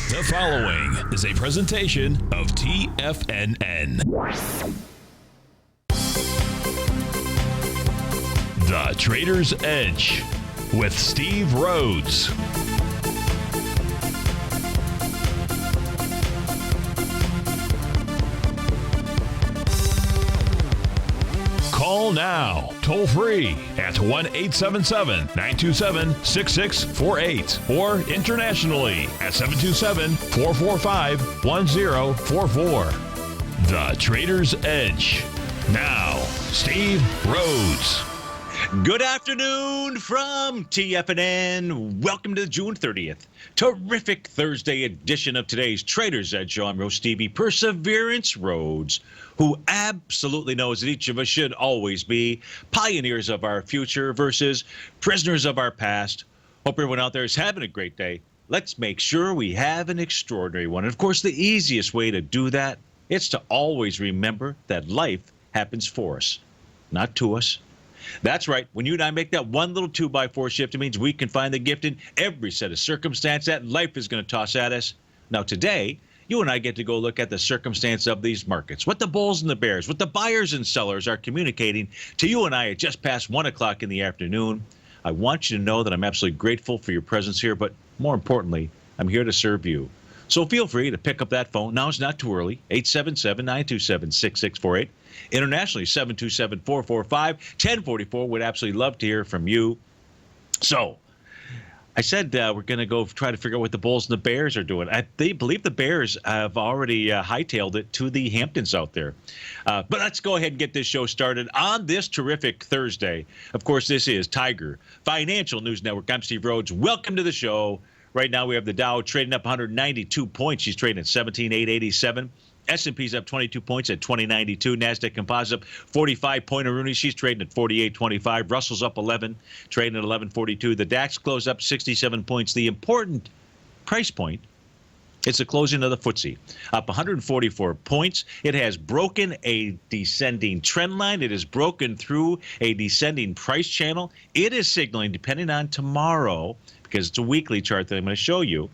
The following is a presentation of TFNN. The Trader's Edge with Steve Rhodes. Call now, toll free at 1-877-927-6648 or internationally at 727-445-1044. The Trader's Edge. Now, Steve Rhodes. Good afternoon from TFNN. Welcome to the June 30th. Terrific Thursday edition of today's Trader's Edge show. I'm Stevie Perseverance Rhodes, who absolutely knows that each of us should always be pioneers of our future versus prisoners of our past. Hope everyone out there is having a great day. Let's make sure we have an extraordinary one. And of course, the easiest way to do that is to always remember that life happens for us, not to us. That's right. When you and I make that one little 2x4 shift, it means we can find the gift in every set of circumstance that life is going to toss at us. Now, today, you and I get to go look at the circumstance of these markets, what the bulls and the bears, what the buyers and sellers are communicating to you and I at just past 1 o'clock in the afternoon. I want you to know that I'm absolutely grateful for your presence here, but more importantly, I'm here to serve you. So feel free to pick up that phone. Now it's not too early. 877-927-6648. Internationally, 727-445-1044. Would absolutely love to hear from you. So I said we're going to go try to figure out what the Bulls and the Bears are doing. They believe the Bears have already hightailed it to the Hamptons out there. But let's go ahead and get this show started on this terrific Thursday. Of course, this is Tiger Financial News Network. I'm Steve Rhodes. Welcome to the show. Right now, we have the Dow trading up 192 points. She's trading at 17,887. S&P's up 22 points at 2092. NASDAQ Composite up 45 point. Rooney, she's trading at 48.25. Russell's up 11, trading at 11.42. The DAX closed up 67 points. The important price point, it's the closing of the FTSE, up 144 points. It has broken a descending trend line. It has broken through a descending price channel. It is signaling, depending on tomorrow, because it's a weekly chart that I'm going to show you.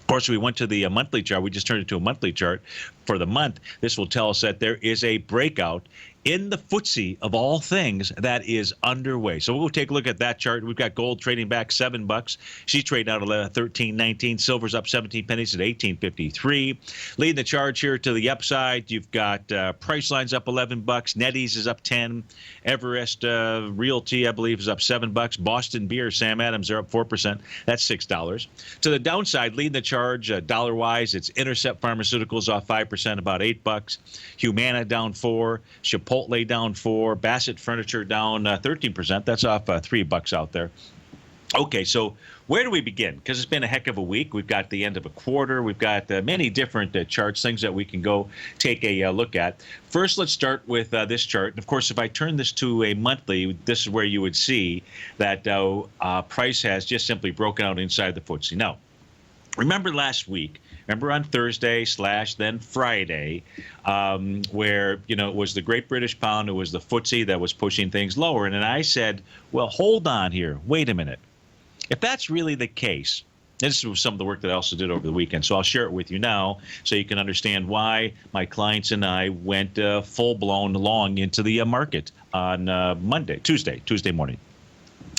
Of course, we went to the monthly chart. We just turned it to a monthly chart for the month. This will tell us that there is a breakout in the FTSE of all things that is underway. So we'll take a look at that chart. We've got gold trading back $7. She's trading out at 13.19. Silver's up 17 pennies at 18.53. Leading the charge here to the upside, you've got Priceline's up $11. NetEase is up 10. Everest Realty, I believe, is up $7. Boston Beer, Sam Adams, they're up 4%. That's $6. To the downside, leading the charge dollar-wise, it's Intercept Pharmaceuticals off 5%, about $8. Humana down 4. Chipotle down 4. Bassett Furniture down 13%. That's off $3 out there. Okay, so where do we begin? Because it's been a heck of a week. We've got the end of a quarter. We've got many different charts, things that we can go take a look at. First, let's start with this chart. Of course, if I turn this to a monthly, this is where you would see that price has just simply broken out inside the FTSE. Now, remember last week, remember on Thursday / then Friday, where, it was the Great British Pound, it was the FTSE that was pushing things lower. And then I said, well, hold on here. Wait a minute. If that's really the case, this was some of the work that I also did over the weekend, so I'll share it with you now so you can understand why my clients and I went full-blown long into the market on Tuesday morning.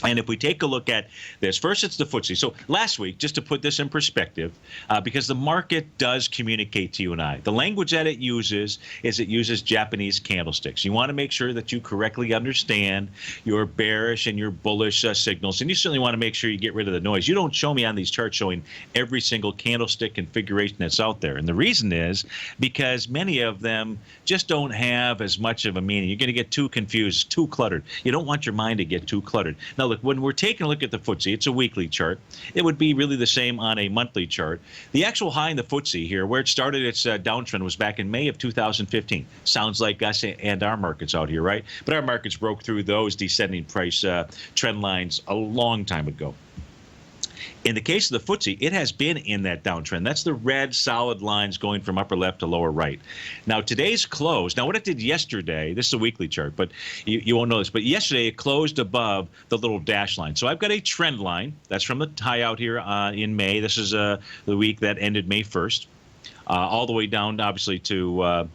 And if we take a look at this, first it's the FTSE. So last week, just to put this in perspective, because the market does communicate to you and I, the language that it uses is it uses Japanese candlesticks. You want to make sure that you correctly understand your bearish and your bullish signals. And you certainly want to make sure you get rid of the noise. You don't show me on these charts showing every single candlestick configuration that's out there. And the reason is because many of them just don't have as much of a meaning. You're going to get too confused, too cluttered. You don't want your mind to get too cluttered. Now, look, when we're taking a look at the FTSE, it's a weekly chart. It would be really the same on a monthly chart. The actual high in the FTSE here, where it started its downtrend, was back in May of 2015. Sounds like us and our markets out here, right? But our markets broke through those descending price trend lines a long time ago. In the case of the FTSE, it has been in that downtrend. That's the red solid lines going from upper left to lower right. Now, today's close, now what it did yesterday, this is a weekly chart, but you won't know this, but yesterday it closed above the little dash line. So I've got a trend line. That's from the high out here in May. This is the week that ended May 1st, all the way down, obviously, to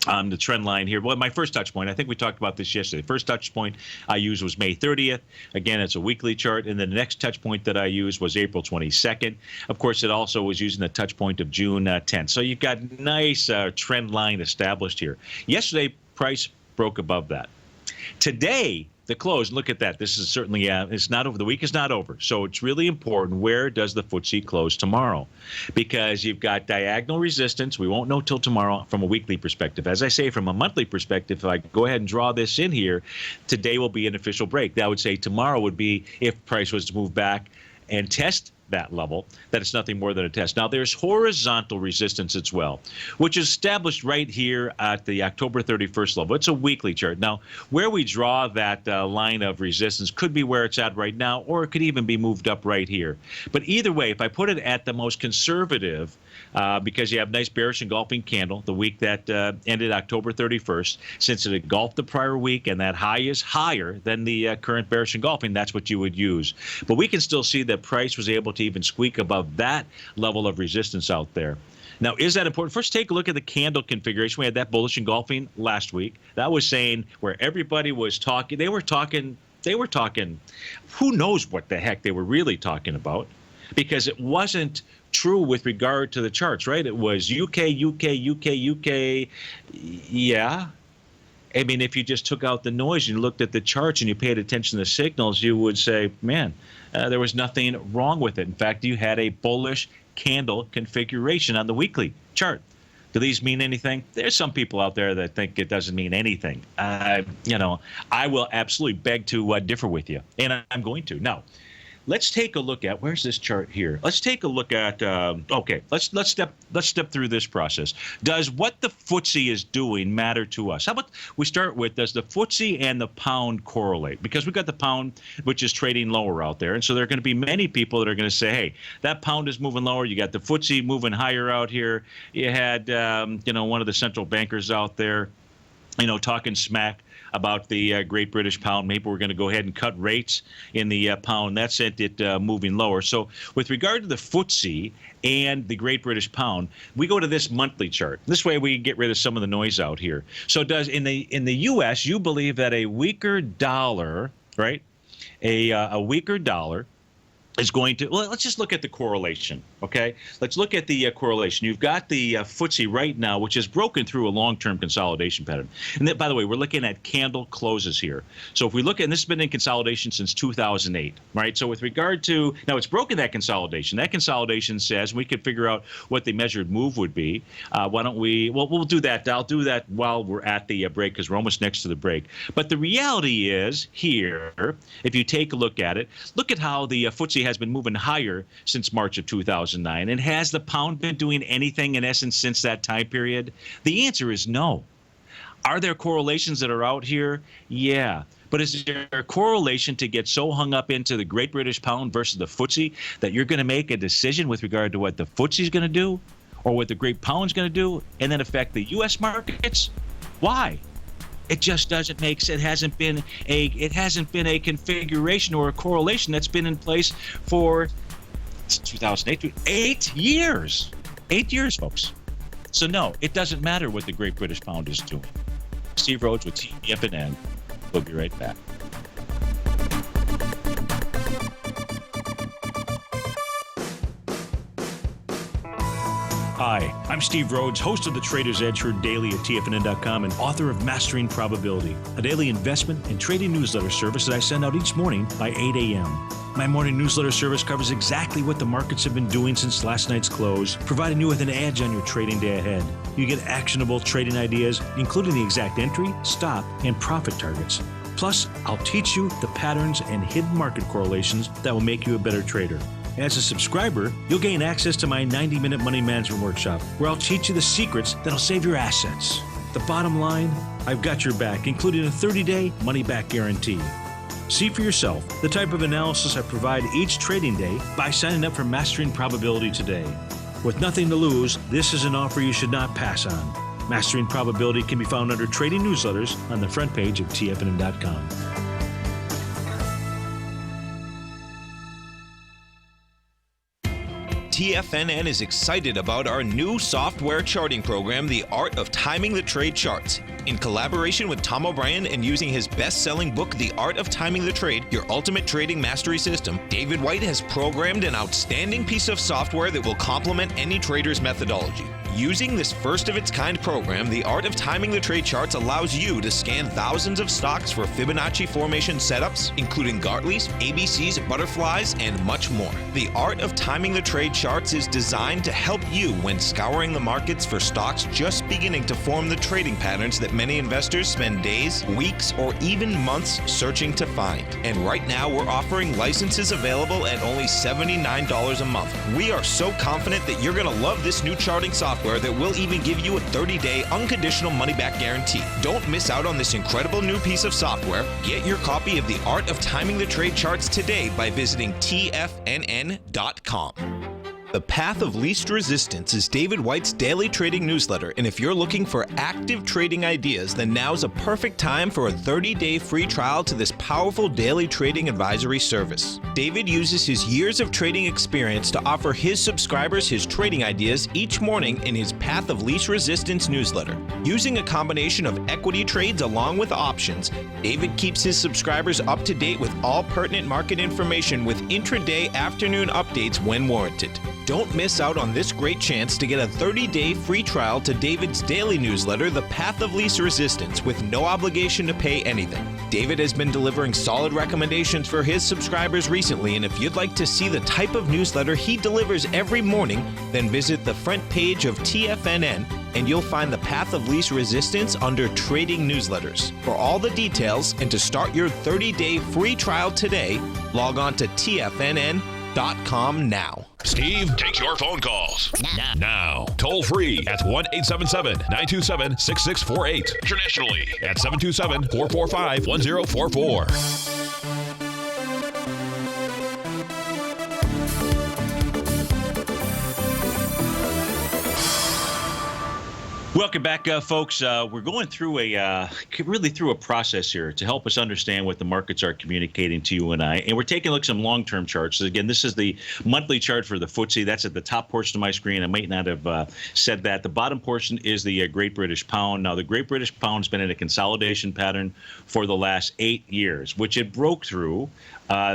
on the trend line here. Well, my first touch point, I think we talked about this yesterday. First touch point I used was May 30th. Again, it's a weekly chart. And then the next touch point that I used was April 22nd. Of course, it also was using the touch point of June 10th. So you've got nice trend line established here. Yesterday, price broke above that. Today, the close, look at that. This is certainly, it's not over. The week is not over. So it's really important, where does the FTSE close tomorrow? Because you've got diagonal resistance. We won't know till tomorrow from a weekly perspective. As I say, from a monthly perspective, if I go ahead and draw this in here, today will be an official break. That would say tomorrow would be, if price was to move back and test that level, that it's nothing more than a test. Now, there's horizontal resistance as well, which is established right here at the October 31st level. It's a weekly chart. Now, where we draw that line of resistance could be where it's at right now, or it could even be moved up right here. But either way, if I put it at the most conservative, because you have nice bearish engulfing candle, the week that ended October 31st, since it engulfed the prior week and that high is higher than the current bearish engulfing, that's what you would use. But we can still see that price was able to even squeak above that level of resistance out there. Now, is that important? First, take a look at the candle configuration. We had that bullish engulfing last week. That was saying where everybody was talking, they were talking, who knows what the heck they were really talking about, because it wasn't true with regard to the charts, right? It was UK. Yeah. I mean, if you just took out the noise and you looked at the charts and you paid attention to the signals, you would say, man, there was nothing wrong with it. In fact, you had a bullish candle configuration on the weekly chart. Do these mean anything? There's some people out there that think it doesn't mean anything. I will absolutely beg to differ with you, and I'm going to. Now, let's take a look at, where's this chart here? Let's take a look at, okay, let's step through this process. Does what the FTSE is doing matter to us? How about we start with, does the FTSE and the pound correlate? Because we've got the pound, which is trading lower out there. And so there are going to be many people that are going to say, hey, that pound is moving lower. You got the FTSE moving higher out here. You had, one of the central bankers out there, talking smack about the Great British Pound. Maybe we're going to go ahead and cut rates in the pound. That sent it moving lower. So with regard to the FTSE and the Great British Pound, we go to this monthly chart. This way we get rid of some of the noise out here. So does in the U.S., you believe that a weaker dollar, right? A weaker dollar is going to, well, let's just look at the correlation, okay? Let's look at the correlation. You've got the FTSE right now, which is broken through a long-term consolidation pattern. And then, by the way, we're looking at candle closes here. So if we look at, and this has been in consolidation since 2008, right? So with regard to, now it's broken that consolidation. That consolidation says, we could figure out what the measured move would be. Why don't we, well, we'll do that. I'll do that while we're at the break, because we're almost next to the break. But the reality is here, if you take a look at it, look at how the FTSE has been moving higher since March of 2009. And has the pound been doing anything in essence since that time period? The answer is no. Are there correlations that are out here? Yeah. But is there a correlation to get so hung up into the Great British Pound versus the FTSE that you're going to make a decision with regard to what the FTSE is going to do or what the Great Pound is going to do and then affect the U.S. markets? Why? It just doesn't make sense. It hasn't been a configuration or a correlation that's been in place for 2008, 8 years. 8 years, folks. So no, it doesn't matter what the Great British Pound is doing. Steve Rhodes with TFNN. We'll be right back. Hi, I'm Steve Rhodes, host of the Trader's Edge, heard daily at TFNN.com and author of Mastering Probability, a daily investment and trading newsletter service that I send out each morning by 8 a.m. My morning newsletter service covers exactly what the markets have been doing since last night's close, providing you with an edge on your trading day ahead. You get actionable trading ideas, including the exact entry, stop, and profit targets. Plus, I'll teach you the patterns and hidden market correlations that will make you a better trader. As a subscriber, you'll gain access to my 90-minute money management workshop, where I'll teach you the secrets that'll save your assets. The bottom line, I've got your back, including a 30-day money-back guarantee. See for yourself the type of analysis I provide each trading day by signing up for Mastering Probability today. With nothing to lose, this is an offer you should not pass on. Mastering Probability can be found under Trading Newsletters on the front page of TFNN.com. TFNN is excited about our new software charting program, The Art of Timing the Trade Charts. In collaboration with Tom O'Brien and using his best-selling book, The Art of Timing the Trade, Your Ultimate Trading Mastery System, David White has programmed an outstanding piece of software that will complement any trader's methodology. Using this first-of-its-kind program, The Art of Timing the Trade Charts allows you to scan thousands of stocks for Fibonacci formation setups, including Gartleys, ABCs, butterflies, and much more. The Art of Timing the Trade Charts is designed to help you when scouring the markets for stocks just beginning to form the trading patterns that many investors spend days, weeks, or even months searching to find. And right now, we're offering licenses available at only $79 a month. We are so confident that you're going to love this new charting software that will even give you a 30-day unconditional money-back guarantee. Don't miss out on this incredible new piece of software. Get your copy of The Art of Timing the Trade Charts today by visiting TFNN.com. The Path of Least Resistance is David White's daily trading newsletter, and if you're looking for active trading ideas, then now's a perfect time for a 30-day free trial to this powerful daily trading advisory service. David uses his years of trading experience to offer his subscribers his trading ideas each morning in his Path of Least Resistance newsletter. Using a combination of equity trades along with options, David keeps his subscribers up to date with all pertinent market information with intraday afternoon updates when warranted. Don't miss out on this great chance to get a 30-day free trial to David's daily newsletter, The Path of Least Resistance, with no obligation to pay anything. David has been delivering solid recommendations for his subscribers recently, and if you'd like to see the type of newsletter he delivers every morning, then visit the front page of TFNN and you'll find The Path of Least Resistance under Trading Newsletters. For all the details and to start your 30-day free trial today, log on to TFNN.com now. Steve takes your phone calls now. Toll free at 1-877-927-6648. Internationally at 727-445-1044. Welcome back, folks. We're going through a process here to help us understand what the markets are communicating to you and I. And we're taking a look at some long-term charts. So again, this is the monthly chart for the FTSE. That's at the top portion of my screen. I might not have said that. The bottom portion is the Great British Pound. Now, the Great British Pound has been in a consolidation pattern for the last 8 years, which it broke through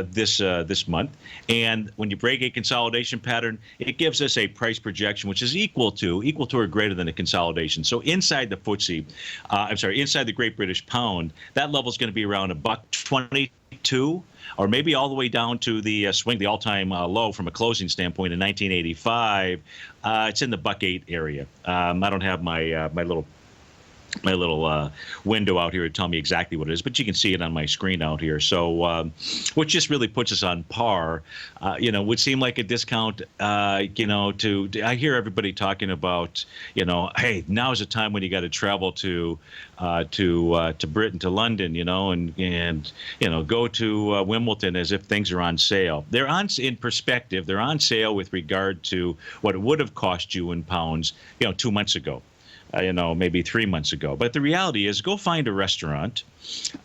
this month. And when you break a consolidation pattern, it gives us a price projection which is equal to or greater than a consolidation. So inside the FTSE, inside the Great British Pound, that level is going to be around $1.22, or maybe all the way down to the swing, the all-time low from a closing standpoint in 1985. It's in the $1.08 area. I don't have my my little window out here to tell me exactly what it is, but you can see it on my screen out here. So, which just really puts us on par. Would seem like a discount. I hear everybody talking about, hey, now is the time when you got to travel to Britain, to London, and go to Wimbledon as if things are on sale. They're on, in perspective, they're on sale with regard to what it would have cost you in pounds, 2 months ago. Maybe 3 months ago. But the reality is, go find a restaurant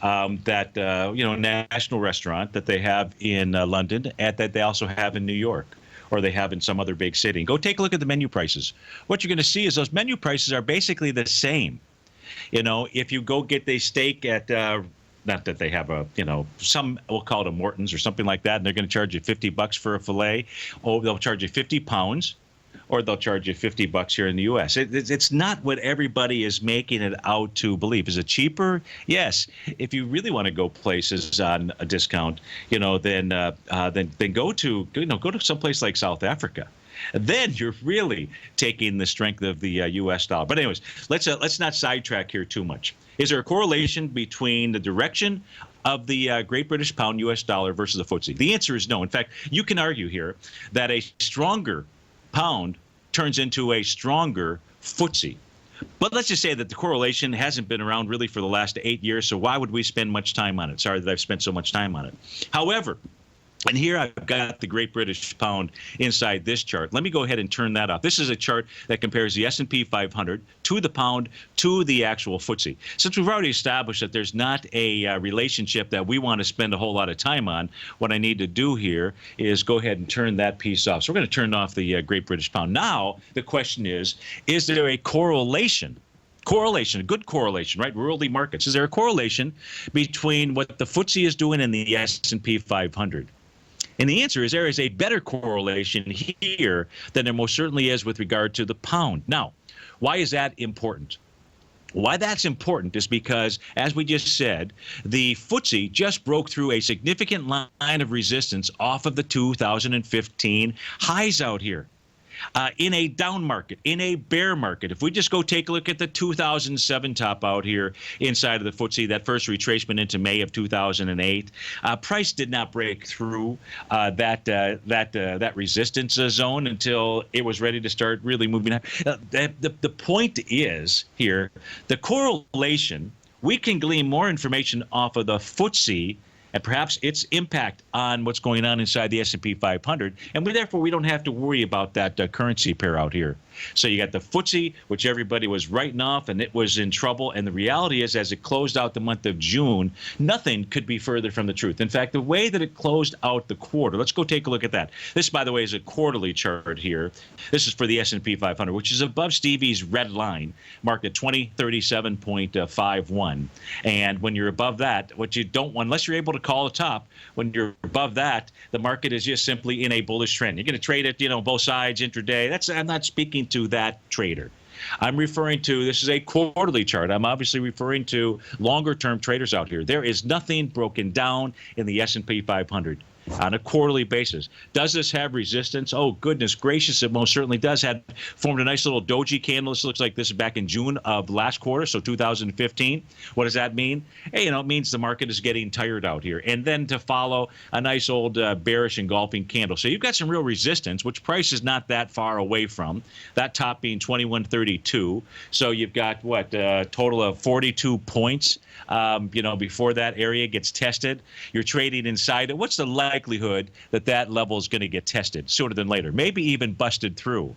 national restaurant that they have in London, and that they also have in New York, or they have in some other big city. Go take a look at the menu prices. What you're going to see is those menu prices are basically the same. If you go get a steak at not that they have some, we'll call it a Morton's or something like that, and they're going to charge you $50 for a fillet. Oh, they'll charge you 50 pounds. Or they'll charge you $50 here in the U.S. It's not what everybody is making it out to believe. Is it cheaper? Yes. If you really want to go places on a discount, then go to someplace like South Africa. Then you're really taking the strength of the U.S. dollar. But anyways, let's not sidetrack here too much. Is there a correlation between the direction of the Great British Pound, U.S. dollar versus the FTSE? The answer is no. In fact, you can argue here that a stronger pound turns into a stronger FTSE. But let's just say that the correlation hasn't been around really for the last 8 years, so why would we spend much time on it? Sorry that I've spent so much time on it. However, and here I've got the Great British Pound inside this chart. Let me go ahead and turn that off. This is a chart that compares the S&P 500 to the pound to the actual FTSE. Since we've already established that there's not a relationship that we want to spend a whole lot of time on, what I need to do here is go ahead and turn that piece off. So we're going to turn off the Great British Pound. Now, the question is there a correlation, a good correlation, right? Worldly markets. Is there a correlation between what the FTSE is doing and the S&P 500? And the answer is there is a better correlation here than there most certainly is with regard to the pound. Now, why is that important? Why that's important is because, as we just said, the FTSE just broke through a significant line of resistance off of the 2015 highs out here. In a down market, in a bear market, if we just go take a look at the 2007 top out here inside of the FTSE, that first retracement into May of 2008, price did not break through that resistance zone until it was ready to start really moving up. The point is here, the correlation, we can glean more information off of the FTSE and perhaps its impact on what's going on inside the S&P 500, and therefore we don't have to worry about that currency pair out here. So you got the FTSE, which everybody was writing off, and it was in trouble. And the reality is, as it closed out the month of June, nothing could be further from the truth. In fact, the way that it closed out the quarter, let's go take a look at that. This, by the way, is a quarterly chart here. This is for the S&P 500, which is above Stevie's red line, marked at 2037.51. And when you're above that, what you don't want, unless you're able to call a top, when you're above that, the market is just simply in a bullish trend. You're going to trade it, both sides intraday. I'm not speaking to that trader. I'm referring to, this is a quarterly chart. I'm obviously referring to longer term traders out here. There is nothing broken down in the S&P 500 on a quarterly basis. Does this have resistance? Oh, goodness gracious, it most certainly does. Had formed a nice little doji candle. This looks like this is back in June of last quarter, so 2015. What does that mean? Hey, it means the market is getting tired out here. And then to follow a nice old bearish engulfing candle. So you've got some real resistance, which price is not that far away from. That top being 2132. So you've got, what, a total of 42 points, before that area gets tested. You're trading inside it. What's the likelihood that that level is going to get tested sooner than later, maybe even busted through?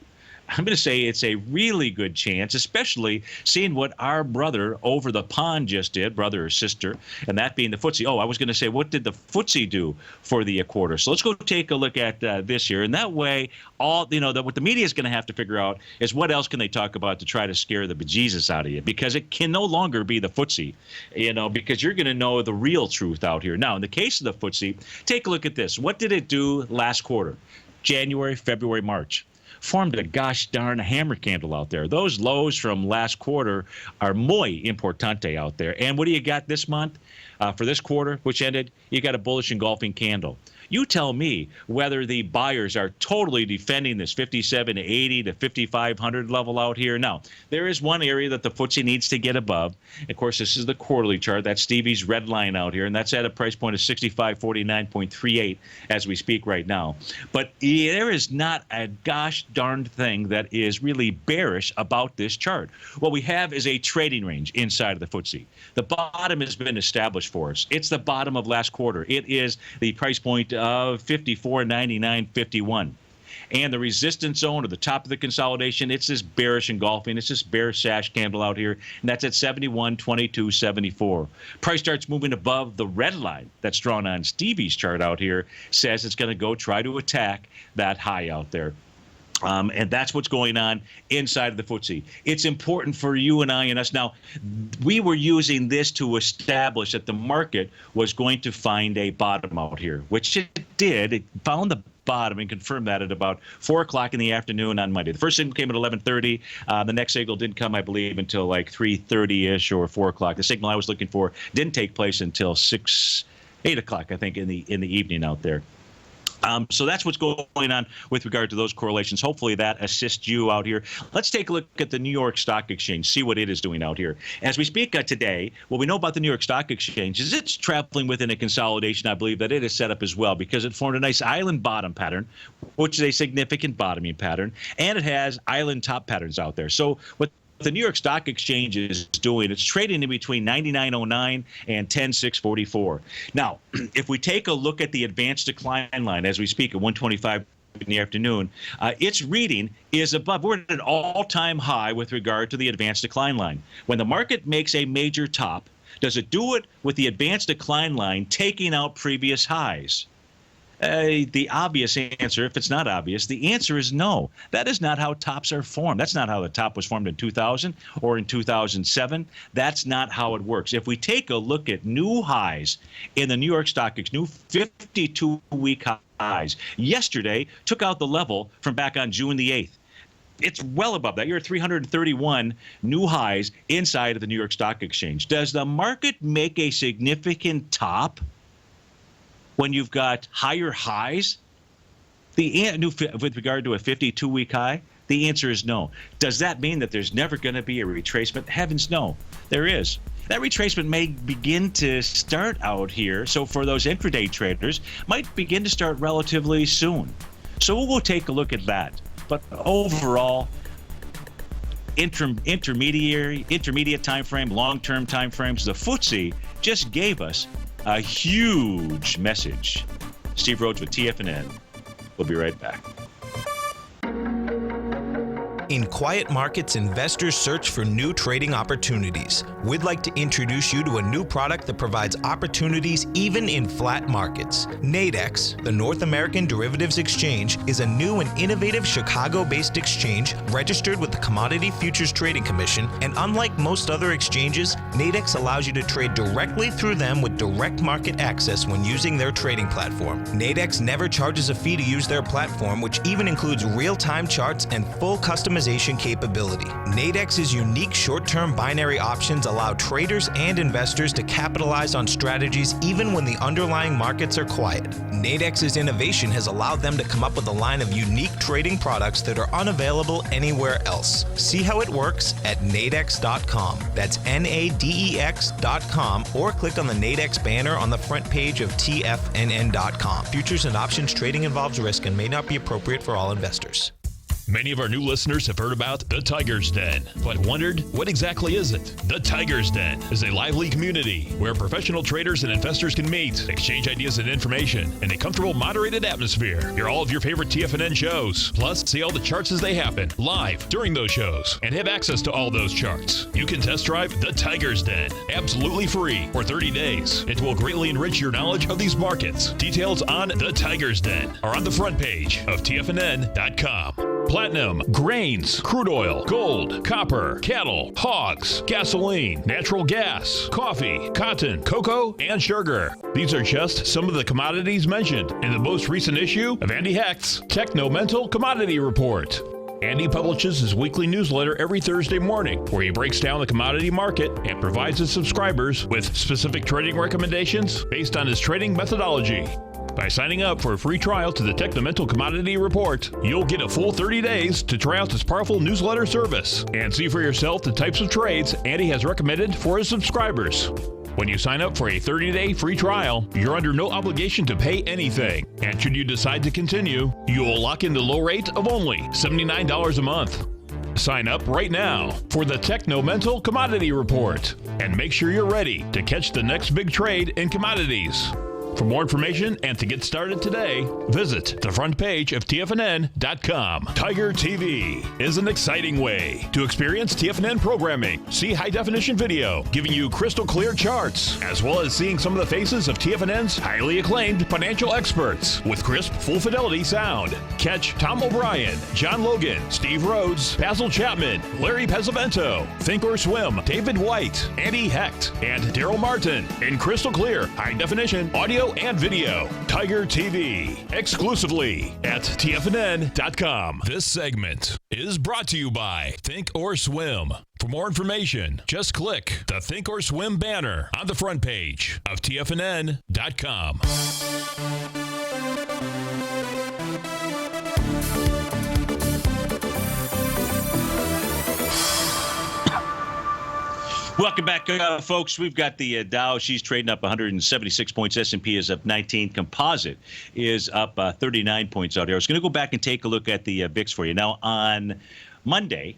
I'm going to say it's a really good chance, especially seeing what our brother over the pond just did, brother or sister, and that being the FTSE. Oh, I was going to say, what did the FTSE do for the quarter? So let's go take a look at this here. And that way, what the media is going to have to figure out is what else can they talk about to try to scare the bejesus out of you, because it can no longer be the FTSE, because you're going to know the real truth out here. Now, in the case of the FTSE, take a look at this. What did it do last quarter? January, February, March. Formed a gosh darn hammer candle out there. Those lows from last quarter are muy importante out there. And what do you got this month? For this quarter, which ended, you got a bullish engulfing candle. You tell me whether the buyers are totally defending this 5780 to 5500 level out here. Now, there is one area that the FTSE needs to get above. Of course, this is the quarterly chart. That's Stevie's red line out here, and that's at a price point of 6549.38 as we speak right now. But there is not a gosh darned thing that is really bearish about this chart. What we have is a trading range inside of the FTSE. The bottom has been established for us. It's the bottom of last quarter. It is the price point of 54.99.51. And the resistance zone or the top of the consolidation, it's this bearish engulfing. It's this bear sash candle out here, and that's at 71.2274. Price starts moving above the red line that's drawn on Stevie's chart out here, says it's going to go try to attack that high out there. And that's what's going on inside of the FTSE. It's important for you and I and us. Now, we were using this to establish that the market was going to find a bottom out here, which it did. It found the bottom and confirmed that at about 4 o'clock in the afternoon on Monday. The first signal came at 11:30. The next signal didn't come, I believe, until like 3:30-ish or 4 o'clock. The signal I was looking for didn't take place until 8 o'clock, I think, in the evening out there. So that's what's going on with regard to those correlations. Hopefully that assists you out here. Let's take a look at the New York Stock Exchange, see what it is doing out here. As we speak today, what we know about the New York Stock Exchange is it's traveling within a consolidation. I believe that it is set up as well because it formed a nice island bottom pattern, which is a significant bottoming pattern, and it has island top patterns out there. So what the New York Stock Exchange is doing, it's trading in between 99.09 and 10.644. Now, if we take a look at the advanced decline line as we speak at 125 in the afternoon, its reading is above. We're at an all-time high with regard to the advanced decline line. When the market makes a major top, does it do it with the advanced decline line taking out previous highs? The obvious answer, if it's not obvious, the answer is no. That is not how tops are formed. That's not how the top was formed in 2000 or in 2007. That's not how it works. If we take a look at new highs in the New York Stock Exchange, new 52-week highs, yesterday took out the level from back on June the 8th. It's well above that. You're at 331 new highs inside of the New York Stock Exchange. Does the market make a significant top when you've got higher highs? With regard to a 52-week high, the answer is no. Does that mean that there's never going to be a retracement? Heavens no, there is. That retracement may begin to start out here. So for those intraday traders, might begin to start relatively soon. So we'll take a look at that. But overall, intermediate time frame, long-term time frames, the FTSE just gave us a huge message. Steve Rhodes with TFNN. We'll be right back. In quiet markets, investors search for new trading opportunities. We'd like to introduce you to a new product that provides opportunities even in flat markets. Nadex, the North American Derivatives Exchange, is a new and innovative Chicago-based exchange registered with the Commodity Futures Trading Commission, and unlike most other exchanges, Nadex allows you to trade directly through them with direct market access when using their trading platform. Nadex never charges a fee to use their platform, which even includes real-time charts and full customization capability. Nadex's unique short-term binary options allow traders and investors to capitalize on strategies even when the underlying markets are quiet. Nadex's innovation has allowed them to come up with a line of unique trading products that are unavailable anywhere else. See how it works at nadex.com. That's nadex.com, or click on the Nadex banner on the front page of TFNN.com. Futures and options trading involves risk and may not be appropriate for all investors. Many of our new listeners have heard about the Tiger's Den, but wondered, what exactly is it? The Tiger's Den is a lively community where professional traders and investors can meet, exchange ideas and information in a comfortable, moderated atmosphere. Hear all of your favorite TFNN shows, plus see all the charts as they happen live during those shows, and have access to all those charts. You can test drive the Tiger's Den absolutely free for 30 days. It will greatly enrich your knowledge of these markets. Details on the Tiger's Den are on the front page of TFNN.com. Platinum, grains, crude oil, gold, copper, cattle, hogs, gasoline, natural gas, coffee, cotton, cocoa, and sugar. These are just some of the commodities mentioned in the most recent issue of Andy Hecht's Techno-Mental Commodity Report. Andy publishes his weekly newsletter every Thursday morning, where he breaks down the commodity market and provides his subscribers with specific trading recommendations based on his trading methodology. By signing up for a free trial to the Techno-Mental Commodity Report, you'll get a full 30 days to try out this powerful newsletter service and see for yourself the types of trades Andy has recommended for his subscribers. When you sign up for a 30-day free trial, you're under no obligation to pay anything. And should you decide to continue, you will lock in the low rate of only $79 a month. Sign up right now for the Techno-Mental Commodity Report and make sure you're ready to catch the next big trade in commodities. For more information and to get started today, visit the front page of TFNN.com. Tiger TV is an exciting way to experience TFNN programming. See high-definition video, giving you crystal clear charts, as well as seeing some of the faces of TFNN's highly acclaimed financial experts with crisp, full-fidelity sound. Catch Tom O'Brien, John Logan, Steve Rhodes, Basil Chapman, Larry Pesavento, Think or Swim, David White, Andy Hecht, and Daryl Martin in crystal clear, high-definition audio and video. Tiger TV, exclusively at TFNN.com. This segment is brought to you by Think or Swim. For more information, just click the Think or Swim banner on the front page of TFNN.com. Welcome back, folks. We've got the Dow. She's trading up 176 points. S&P is up 19. Composite is up 39 points out here. I was going to go back and take a look at the VIX for you. Now, on Monday,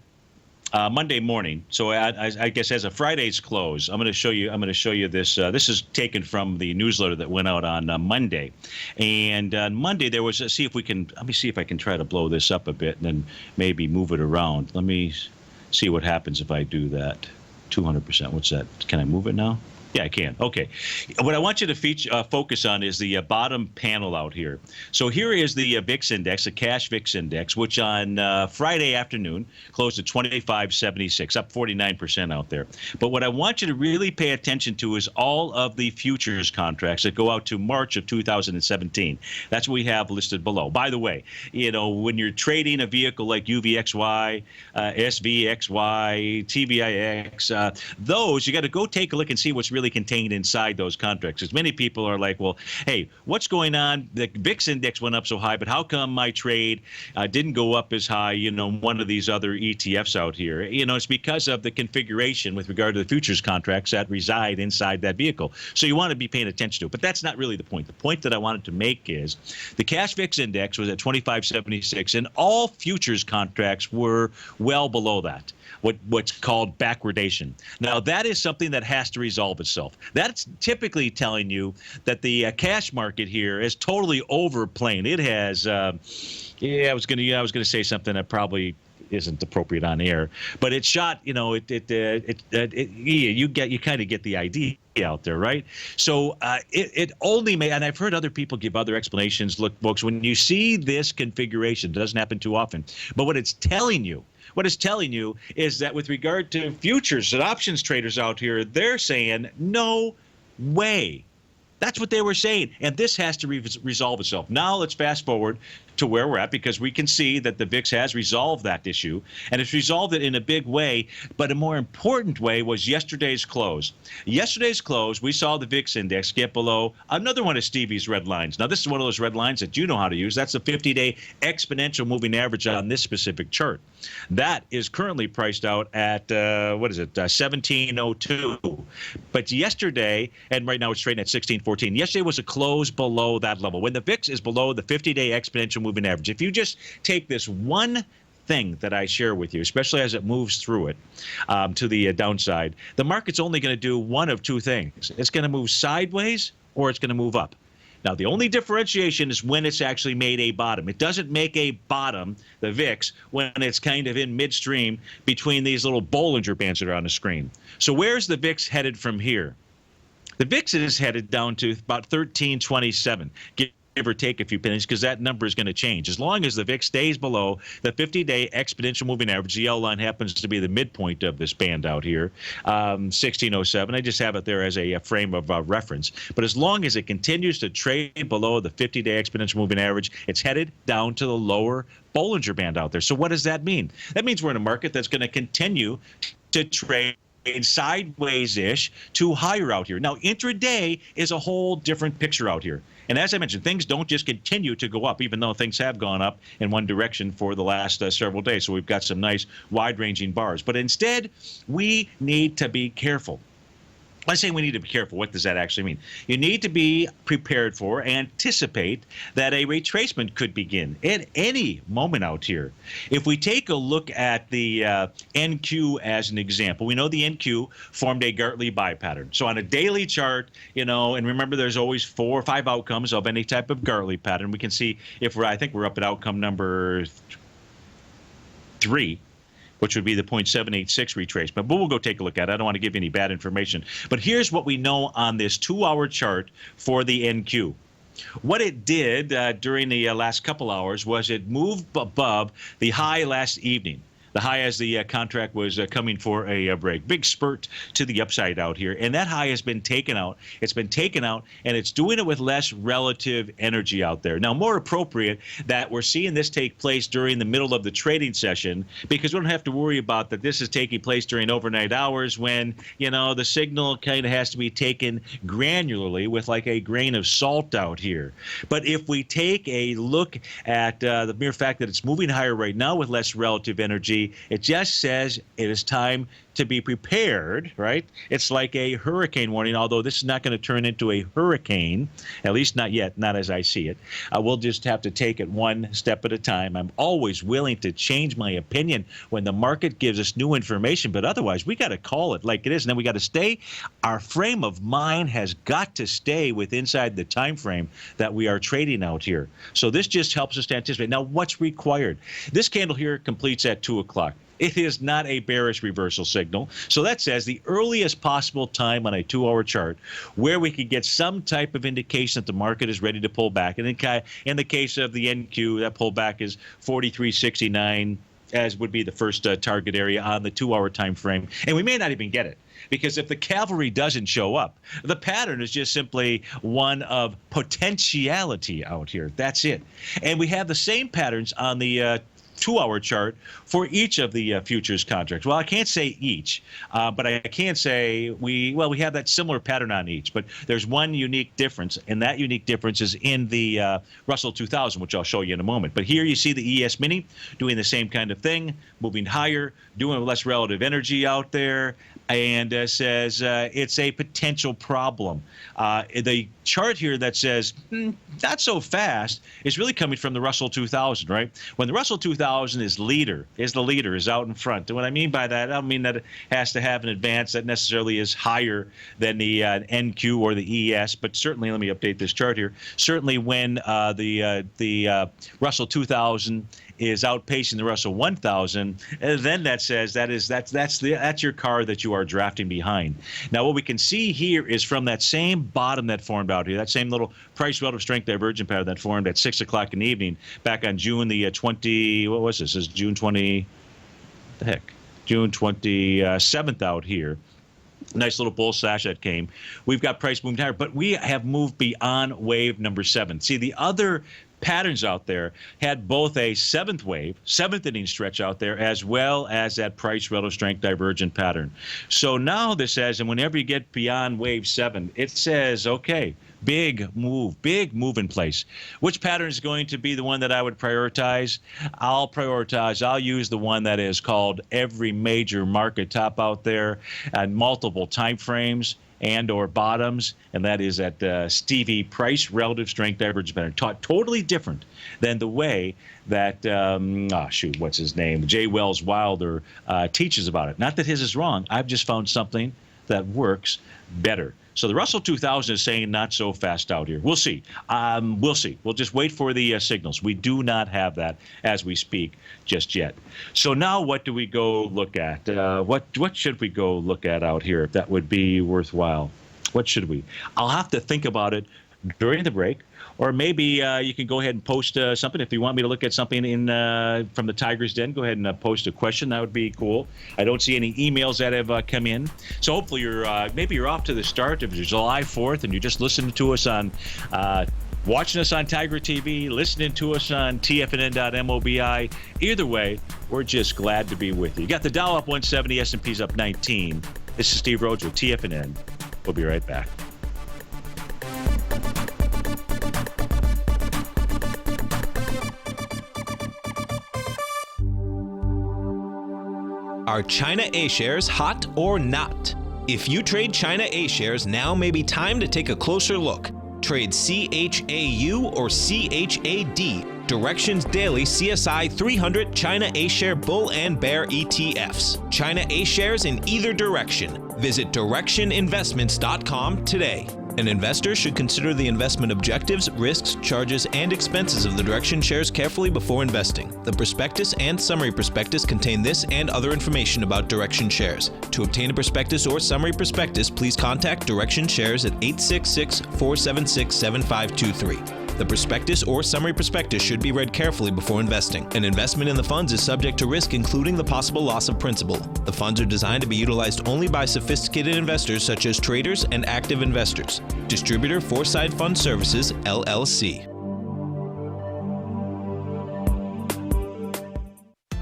Monday morning. So I guess as of Friday's close, I'm going to show you this. This is taken from the newsletter that went out on Monday, and on Monday there was. Let me see if I can try to blow this up a bit and then maybe move it around. Let me see what happens if I do that. 200%. What's that? Can I move it now? Yeah, I can. Okay. What I want you to focus on is the bottom panel out here. So here is the VIX index, the cash VIX index, which on Friday afternoon closed at 25.76, up 49% out there. But what I want you to really pay attention to is all of the futures contracts that go out to March of 2017. That's what we have listed below. By the way, when you're trading a vehicle like UVXY, SVXY, TVIX, those, you got to go take a look and see what's really contained inside those contracts. As many people are like, well, hey, what's going on? The VIX index went up so high, but how come my trade didn't go up as high, one of these other ETFs out here? It's because of the configuration with regard to the futures contracts that reside inside that vehicle. So you want to be paying attention to it. But that's not really the point. The point that I wanted to make is the cash VIX index was at 25.76, and all futures contracts were well below that. What's called backwardation. Now, that is something that has to resolve itself. That's typically telling you that the cash market here is totally overplaying. It has, I was going to say something that probably isn't appropriate on air, but it shot. You kind of get the idea out there, right? So it only may, and I've heard other people give other explanations. Look, folks, when you see this configuration, it doesn't happen too often, but what it's telling you is that with regard to futures and options traders out here, they're saying, no way. That's what they were saying. And this has to resolve itself. Now let's fast forward to where we're at, because we can see that the VIX has resolved that issue, and it's resolved it in a big way. But a more important way was yesterday's close. Yesterday's close, we saw the VIX index get below another one of Stevie's red lines. Now, this is one of those red lines that you know how to use. That's the 50-day exponential moving average on this specific chart. That is currently priced out at, 1702. But yesterday, and right now it's trading at 1614. Yesterday was a close below that level. When the VIX is below the 50-day exponential moving average, if you just take this one thing that I share with you, especially as it moves through it to the downside, the market's only going to do one of two things. It's going to move sideways or it's going to move up. Now, the only differentiation is when it's actually made a bottom. It doesn't make a bottom, the VIX, when it's kind of in midstream between these little Bollinger Bands that are on the screen. So where's the VIX headed from here? The VIX is headed down to about 1327. Give or take a few pennies, because that number is going to change. As long as the VIX stays below the 50-day exponential moving average, the yellow line happens to be the midpoint of this band out here, 1607. I just have it there as a frame of reference. But as long as it continues to trade below the 50-day exponential moving average, it's headed down to the lower Bollinger Band out there. So what does that mean? That means we're in a market that's going to continue to trade sideways-ish to higher out here. Now, intraday is a whole different picture out here. And as I mentioned, things don't just continue to go up, even though things have gone up in one direction for the last several days. So we've got some nice wide-ranging bars. But instead, we need to be careful. I say we need to be careful. What does that actually mean? You need to be prepared for, anticipate that a retracement could begin at any moment out here. If we take a look at the NQ as an example, we know the NQ formed a Gartley buy pattern. So on a daily chart, and remember there's always 4 or 5 outcomes of any type of Gartley pattern. We can see if I think we're up at outcome number 3. Which would be the 0.786 retracement. But we'll go take a look at it. I don't want to give you any bad information. But here's what we know on this 2-hour chart for the NQ. What it did during the last couple hours was it moved above the high last evening. The high as the contract was coming for a break. Big spurt to the upside out here. And that high has been taken out. It's been taken out, and it's doing it with less relative energy out there. Now, more appropriate that we're seeing this take place during the middle of the trading session, because we don't have to worry about that this is taking place during overnight hours when, the signal kind of has to be taken granularly with like a grain of salt out here. But if we take a look at the mere fact that it's moving higher right now with less relative energy, see. It just says it is time to be prepared, right? It's like a hurricane warning, although this is not going to turn into a hurricane, at least not yet, not as I see it. We'll just have to take it one step at a time. I'm always willing to change my opinion when the market gives us new information, but otherwise we got to call it like it is, and then we got to stay. Our frame of mind has got to stay inside the time frame that we are trading out here. So this just helps us to anticipate. Now, what's required? This candle here completes at 2 o'clock. It is not a bearish reversal signal. So that says the earliest possible time on a 2-hour chart where we could get some type of indication that the market is ready to pull back. And in the case of the NQ, that pullback is 43.69, as would be the first target area on the 2-hour time frame. And we may not even get it, because if the cavalry doesn't show up, the pattern is just simply one of potentiality out here. That's it. And we have the same patterns on the 2-hour chart for each of the futures contracts. Well, I can't say each, but I can say we have that similar pattern on each. But there's one unique difference, and that unique difference is in the Russell 2000, which I'll show you in a moment. But here you see the ES Mini doing the same kind of thing, moving higher, doing less relative energy out there, and says it's a potential problem. The chart here that says not so fast is really coming from the Russell 2000, right? When the Russell 2000 is out in front. And what I mean by that, I don't mean that it has to have an advance that necessarily is higher than the NQ or the ES, but certainly, let me update this chart here. Certainly when the Russell 2000 is outpacing the Russell 1000, then that says that's your car that you are drafting behind. Now, what we can see here is from that same bottom that formed out here, that same little price relative strength divergent pattern that formed at 6 o'clock in the evening back on June the 20. What was this? This is June 20. The heck, June 27th out here. Nice little bull slash that came. We've got price moving higher, but we have moved beyond wave number 7. See, the other patterns out there had both a seventh inning stretch out there, as well as that price relative strength divergent pattern. So now this says, and whenever you get beyond wave 7, it says, okay, big move in place. Which pattern is going to be the one that I would prioritize? I'll use the one that is called every major market top out there at multiple time frames and or bottoms, and that is at Stevie price relative strength divergence pattern. Totally different than the way that what's his name, J. Wells Wilder teaches about it. Not that his is wrong. I've just found something that works better. So the Russell 2000 is saying not so fast out here. We'll see. We'll see. We'll just wait for the signals. We do not have that as we speak just yet. So now what do we go look at? What should we go look at out here if that would be worthwhile? What should we? I'll have to think about it during the break. Or maybe you can go ahead and post something. If you want me to look at something from the Tiger's Den, go ahead and post a question. That would be cool. I don't see any emails that have come in. So hopefully maybe you're off to the start of July 4th and you're just listening to us on, watching us on TigerTV, listening to us on TFNN.mobi. Either way, we're just glad to be with you. You got the Dow up 170, S&P's up 19. This is Steve Rhodes with TFNN. We'll be right back. Are China A-shares hot or not? If you trade China A-shares, now may be time to take a closer look. Trade CHAU or CHAD, Directions Daily CSI 300 China A-share Bull and Bear ETFs. China A-shares in either direction. Visit directioninvestments.com today. An investor should consider the investment objectives, risks, charges, and expenses of the Direction shares carefully before investing. The prospectus and summary prospectus contain this and other information about Direction shares. To obtain a prospectus or summary prospectus, please contact Direction shares at 866-476-7523. The prospectus or summary prospectus should be read carefully before investing. An investment in the funds is subject to risk, including the possible loss of principal. The funds are designed to be utilized only by sophisticated investors such as traders and active investors. Distributor Foreside Fund Services, LLC.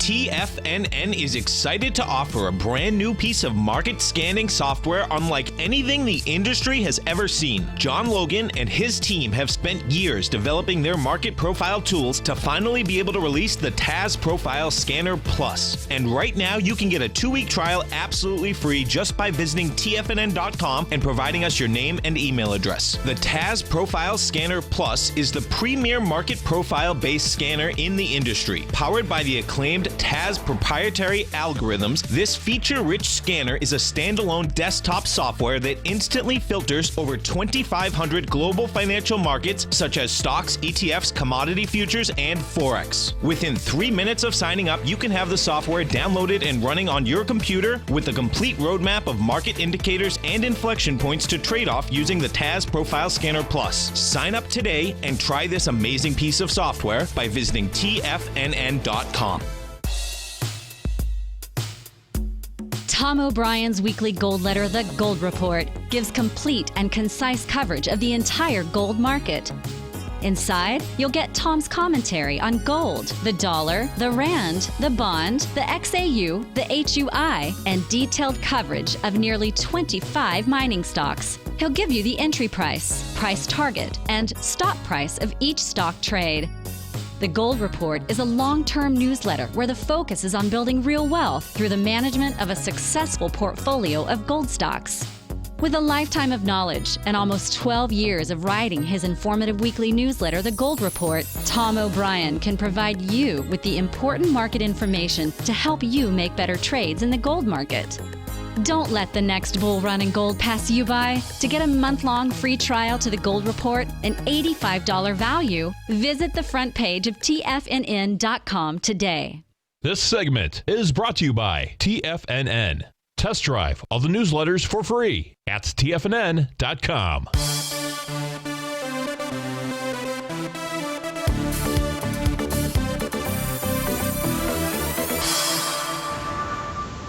TFNN is excited to offer a brand new piece of market scanning software unlike anything the industry has ever seen. John Logan and his team have spent years developing their market profile tools to finally be able to release the TAS Profile Scanner Plus. And right now, you can get a 2-week trial absolutely free just by visiting TFNN.com and providing us your name and email address. The TAS Profile Scanner Plus is the premier market profile-based scanner in the industry. Powered by the acclaimed TAS proprietary algorithms, this feature-rich scanner is a standalone desktop software that instantly filters over 2,500 global financial markets such as stocks, ETFs, commodity futures, and Forex. Within 3 minutes of signing up, you can have the software downloaded and running on your computer with a complete roadmap of market indicators and inflection points to trade off using the TAS Profile Scanner Plus. Sign up today and try this amazing piece of software by visiting TFNN.com. Tom O'Brien's weekly gold letter, The Gold Report, gives complete and concise coverage of the entire gold market. Inside, you'll get Tom's commentary on gold, the dollar, the rand, the bond, the XAU, the HUI, and detailed coverage of nearly 25 mining stocks. He'll give you the entry price, price target, and stop price of each stock trade. The Gold Report is a long-term newsletter where the focus is on building real wealth through the management of a successful portfolio of gold stocks. With a lifetime of knowledge and almost 12 years of writing his informative weekly newsletter, The Gold Report, Tom O'Brien can provide you with the important market information to help you make better trades in the gold market. Don't let the next bull run in gold pass you by. To get a month-long free trial to The Gold Report, an $85 value, visit the front page of TFNN.com today. This segment is brought to you by TFNN. Test drive all the newsletters for free at TFNN.com.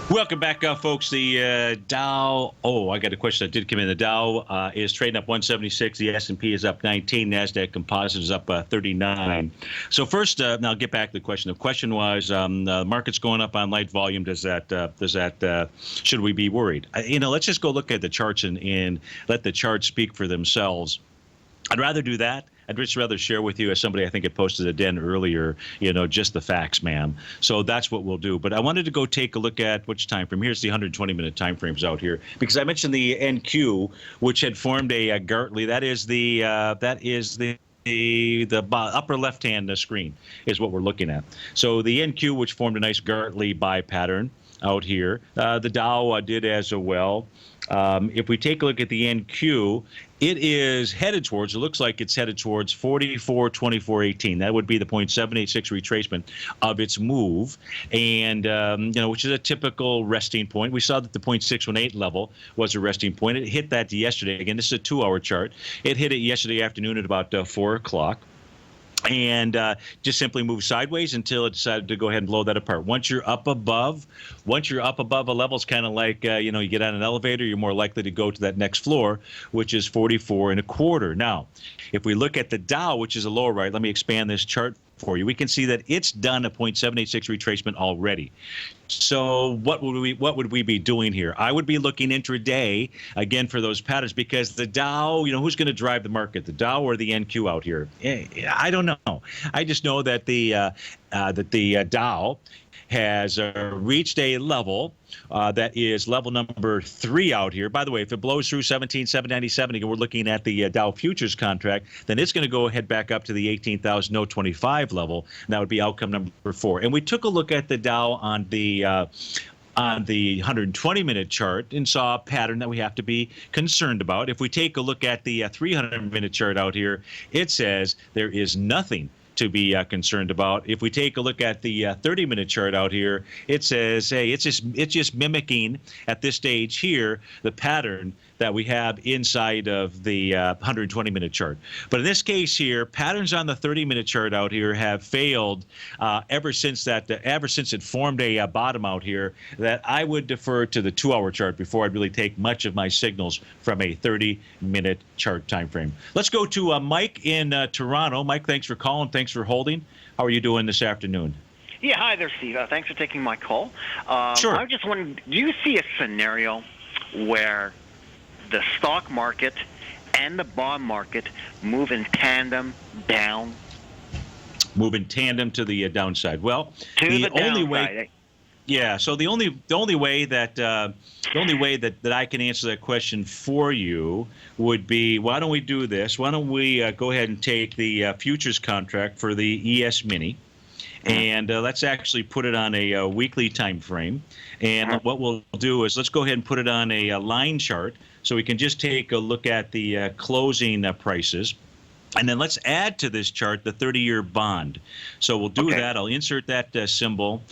Welcome back, folks. The Dow. Oh, I got a question that did come in. The Dow is trading up 176. The S&P is up 19. NASDAQ Composite is up 39. So first, now I'll get back to the question. The question was, market's going up on light volume. Should we be worried? Let's just go look at the charts and let the charts speak for themselves. I'd rather do that. I'd just rather share with you, as somebody I think had posted a den earlier, just the facts, ma'am. So that's what we'll do. But I wanted to go take a look at which time frame. Here's the 120-minute time frames out here, because I mentioned the NQ, which had formed a Gartley. That is the upper left-hand screen is what we're looking at. So the NQ, which formed a nice Gartley buy pattern out here. The Dow did as well. If we take a look at the NQ, it is headed towards, it looks like it's headed towards 44.2418. That would be the 0.786 retracement of its move, and which is a typical resting point. We saw that the 0.618 level was a resting point. It hit that yesterday. Again, this is a 2-hour chart. It hit it yesterday afternoon at about 4 o'clock. And just simply move sideways until it decided to go ahead and blow that apart. Once you're up above a level, it's kind of like you get on an elevator, you're more likely to go to that next floor, which is 44.25. Now, if we look at the Dow, which is a lower right, let me expand this chart for you. We can see that it's done a 0.786 retracement already. So what would we be doing here? I would be looking intraday again for those patterns, because the Dow, who's going to drive the market, the Dow or the NQ out here? I don't know. I just know that the Dow has reached a level that is level number 3 out here. By the way, if it blows through 17,797, and we're looking at the Dow futures contract, then it's going to go ahead back up to the 18,025 level. And that would be outcome number 4. And we took a look at the Dow on the 120-minute chart and saw a pattern that we have to be concerned about. If we take a look at the 300-minute chart out here, it says there is nothing to be concerned about. If we take a look at the 30-minute chart out here, it says, hey, it's just mimicking at this stage here the pattern that we have inside of the 120-minute chart. But in this case here, patterns on the 30-minute chart out here have failed ever since it formed a bottom out here, that I would defer to the 2-hour chart before I'd really take much of my signals from a 30-minute chart time frame. Let's go to Mike in Toronto. Mike, thanks for calling. Thanks for holding. How are you doing this afternoon? Yeah, hi there, Steve. Thanks for taking my call. Sure. I was just wondering, do you see a scenario where the stock market and the bond market move in tandem down? Move in tandem to the downside. Well, To the only downside. way. Yeah. So the only way that I can answer that question for you would be, why don't we do this? Why don't we go ahead and take the futures contract for the ES Mini, and let's actually put it on a weekly time frame. And what we'll do is let's go ahead and put it on a line chart, so we can just take a look at the closing prices. And then let's add to this chart the 30-year bond. So we'll do that. I'll insert that symbol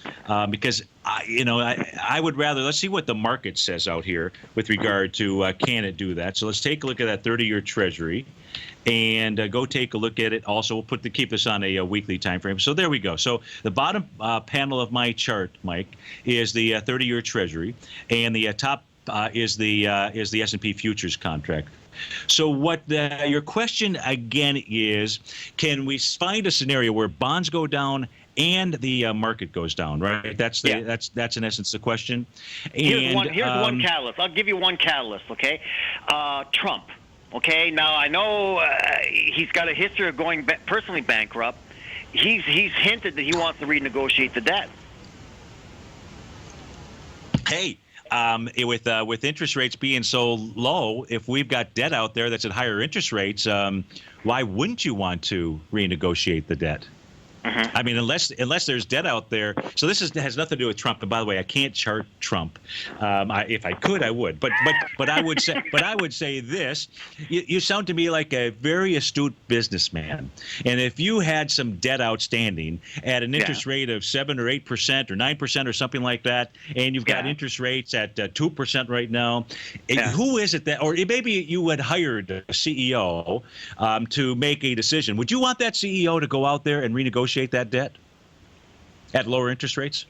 because I would rather, let's see what the market says out here with regard to can it do that. So let's take a look at that 30-year Treasury and go take a look at it. Also, we'll keep this on a weekly time frame. So there we go. So the bottom panel of my chart, Mike, is the 30-year Treasury, and the top is the S&P futures contract. So what your question again is, can we find a scenario where bonds go down and the market goes down, right? That's in essence the question. Here's one catalyst. I'll give you one catalyst, okay? Trump, okay? Now, I know he's got a history of going personally bankrupt. He's hinted that he wants to renegotiate the debt. Hey. With interest rates being so low, if we've got debt out there that's at higher interest rates, why wouldn't you want to renegotiate the debt? I mean, unless there's debt out there. So this has nothing to do with Trump. And by the way, I can't chart Trump. If I could, I would. But I would say this. You sound to me like a very astute businessman. And if you had some debt outstanding at an interest rate of 7 or 8% or 9% or something like that, and you've got interest rates at 2% right now, who is it that, or maybe you had hired a CEO to make a decision? Would you want that CEO to go out there and renegotiate that debt at lower interest rates?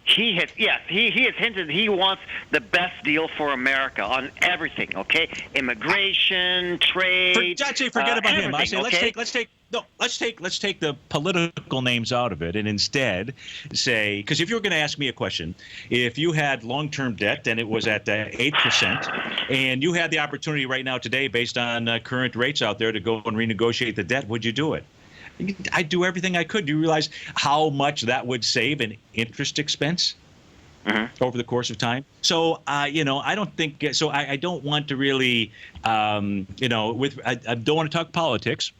He has hinted he wants the best deal for America on everything. Okay, immigration, trade. Forget about him. I say okay? let's take the political names out of it, and instead say, because if you were going to ask me a question, if you had long-term debt and it was at 8%, and you had the opportunity right now today, based on current rates out there, to go and renegotiate the debt, would you do it? I'd do everything I could. Do you realize how much that would save in interest expense over the course of time? So, I don't think so. I don't want to really, I don't want to talk politics.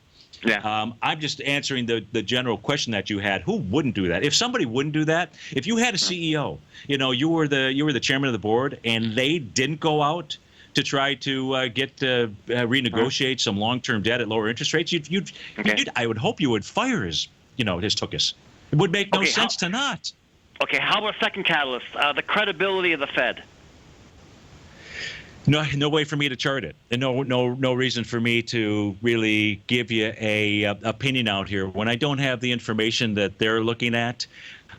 Yeah. I'm just answering the general question that you had. Who wouldn't do that? If somebody wouldn't do that, if you had a CEO, you were the chairman of the board, and they didn't go out to try to renegotiate some long-term debt at lower interest rates, I would hope you would fire his tuchus. It would make no sense to not. Okay, how about second catalyst, the credibility of the Fed? No way for me to chart it, and no reason for me to really give you a opinion out here when I don't have the information that they're looking at.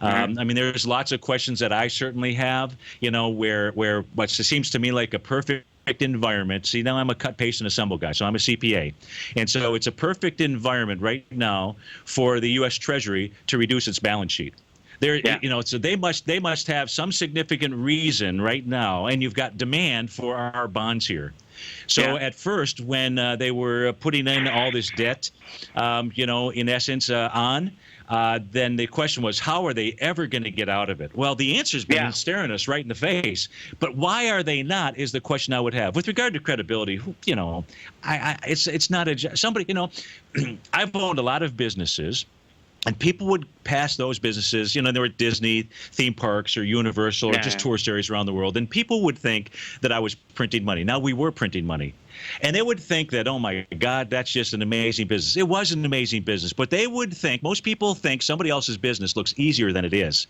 I mean, there's lots of questions that I certainly have, where what seems to me like a perfect environment. See, now I'm a cut, paste, and assemble guy, so I'm a CPA. And so it's a perfect environment right now for the U.S. Treasury to reduce its balance sheet. So they must have some significant reason right now, and you've got demand for our bonds here. So at first, when they were putting in all this debt, in essence, then the question was, how are they ever going to get out of it? Well, the answer's been staring us right in the face. But why are they not is the question I would have. With regard to credibility, it's not somebody, I've owned a lot of businesses. And people would pass those businesses, they were Disney theme parks or Universal or just tourist areas around the world. And people would think that I was printing money. Now, we were printing money. And they would think that, oh, my God, that's just an amazing business. It was an amazing business. But they would think, most people think somebody else's business looks easier than it is.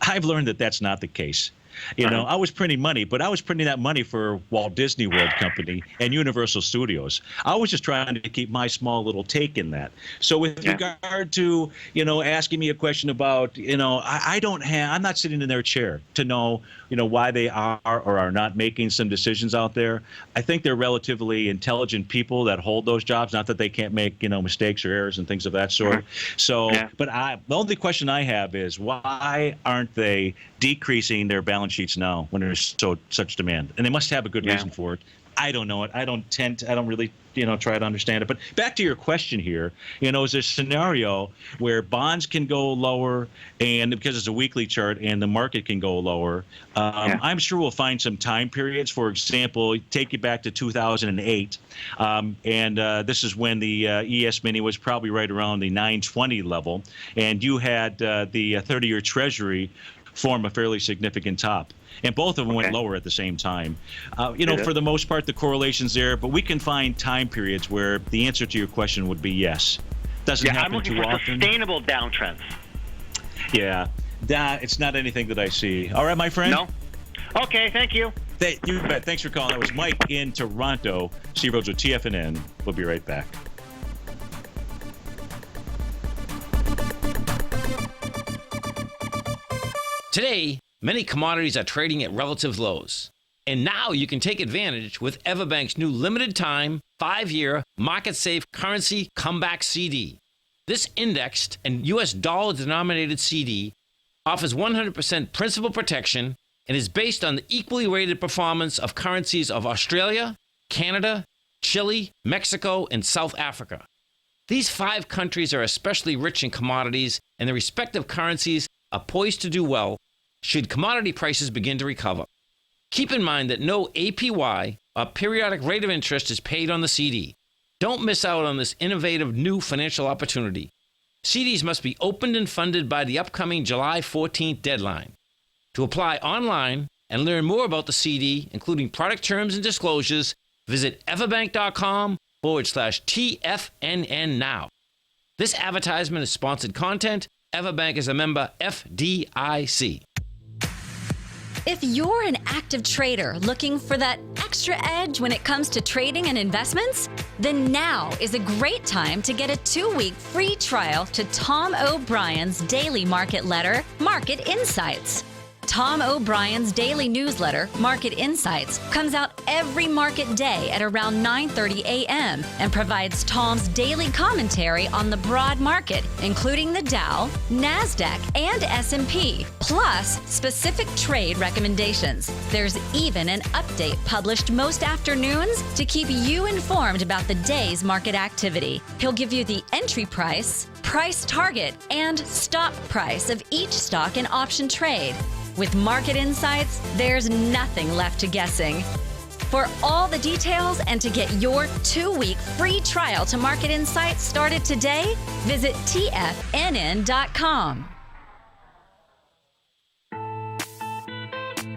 I've learned that that's not the case. You know, I was printing money, but I was printing that money for Walt Disney World Company and Universal Studios. I was just trying to keep my small little take in that. So with regard to, you know, asking me a question about, you know, I'm not sitting in their chair to know, you know, why they are or are not making some decisions out there. I think they're relatively intelligent people that hold those jobs, not that they can't make, you know, mistakes or errors and things of that sort. So, but the only question I have is, why aren't they decreasing their balance sheets now when there's such demand? And they must have a good reason for it. I don't know it. I don't really, you know, try to understand it. But back to your question here, you know, is there a scenario where bonds can go lower and because it's a weekly chart and the market can go lower? I'm sure we'll find some time periods. For example, take you back to 2008. This is when the ES Mini was probably right around the 920 level. And you had the 30-year Treasury form a fairly significant top. And both of them went lower at the same time. You know, for the most part, the correlation's there, but we can find time periods where the answer to your question would be yes. Doesn't happen too often. I'm looking for sustainable downtrends. Yeah, it's not anything that I see. All right, my friend? No? Okay, thank you. You bet. Thanks for calling. That was Mike in Toronto. See Rhodes with TFNN. We'll be right back. Today, many commodities are trading at relative lows. And now you can take advantage with Everbank's new limited time, 5-year, market-safe currency comeback CD. This indexed and U.S. dollar-denominated CD offers 100% principal protection and is based on the equally rated performance of currencies of Australia, Canada, Chile, Mexico, and South Africa. These 5 countries are especially rich in commodities, and their respective currencies are poised to do well should commodity prices begin to recover. Keep in mind that no APY, or periodic rate of interest, is paid on the CD. Don't miss out on this innovative new financial opportunity. CDs must be opened and funded by the upcoming July 14th deadline. To apply online and learn more about the CD, including product terms and disclosures, visit everbank.com/TFNN now. This advertisement is sponsored content. Everbank is a member FDIC. If you're an active trader looking for that extra edge when it comes to trading and investments, then now is a great time to get a 2-week free trial to Tom O'Brien's daily market letter, Market Insights. Tom O'Brien's daily newsletter, Market Insights, comes out every market day at around 9:30 a.m. and provides Tom's daily commentary on the broad market, including the Dow, NASDAQ, and S&P, plus specific trade recommendations. There's even an update published most afternoons to keep you informed about the day's market activity. He'll give you the entry price, price target, and stop price of each stock and option trade. With Market Insights, there's nothing left to guessing. For all the details and to get your 2-week free trial to Market Insights started today, visit TFNN.com.